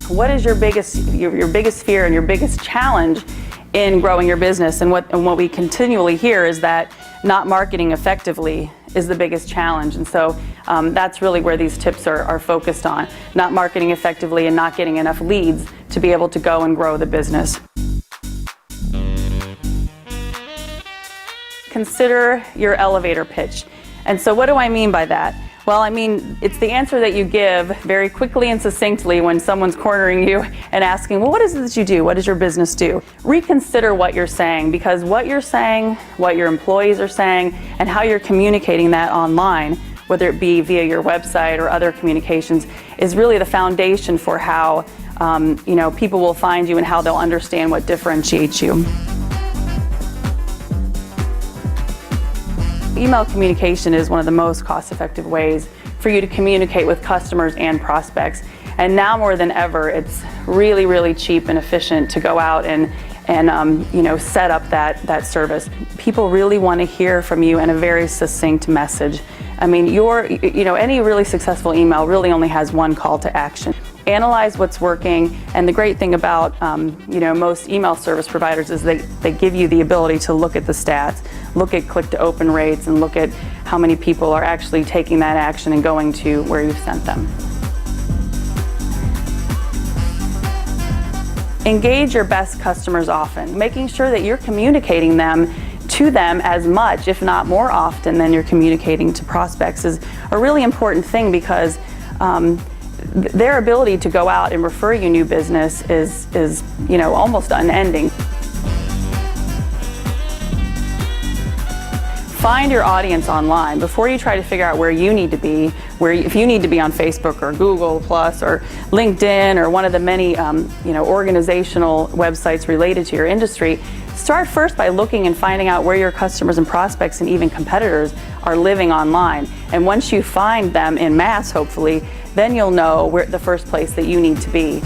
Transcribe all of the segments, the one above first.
what is your biggest fear and your biggest challenge in growing your business? And what we continually hear is that not marketing effectively is the biggest challenge. And so that's really where these tips are focused on, not marketing effectively and not getting enough leads to be able to go and grow the business. Consider your elevator pitch. And so what do I mean by that? Well, I mean, it's the answer that you give very quickly and succinctly when someone's cornering you and asking, well, what is it that you do? What does your business do? Reconsider what you're saying, because what you're saying, what your employees are saying, and how you're communicating that online, whether it be via your website or other communications, is really the foundation for how people will find you and how they'll understand what differentiates you. Email communication is one of the most cost-effective ways for you to communicate with customers and prospects. And now more than ever, it's really, really cheap and efficient to go out and set up that service. People really want to hear from you in a very succinct message. I mean, any really successful email really only has one call to action. Analyze what's working, and the great thing about most email service providers is they give you the ability to look at the stats, look at click-to-open rates, and look at how many people are actually taking that action and going to where you've sent them. Engage your best customers often, making sure that you're communicating to them as much, if not more often, than you're communicating to prospects is a really important thing, because their ability to go out and refer you new business is almost unending. Find your audience online before you try to figure out where you need to be, if you need to be on Facebook or Google Plus or LinkedIn or one of the many organizational websites related to your industry. Start first by looking and finding out where your customers and prospects and even competitors are living online. And once you find them en masse, hopefully, then you'll know where the first place that you need to be.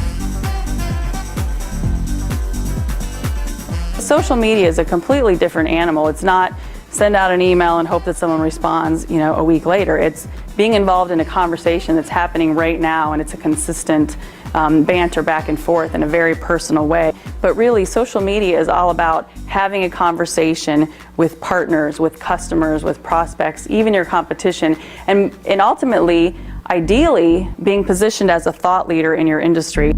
Social media is a completely different animal. It's not send out an email and hope that someone responds, a week later. It's being involved in a conversation that's happening right now, and it's a consistent banter back and forth in a very personal way. But really, social media is all about having a conversation with partners, with customers, with prospects, even your competition, and ultimately, ideally, being positioned as a thought leader in your industry.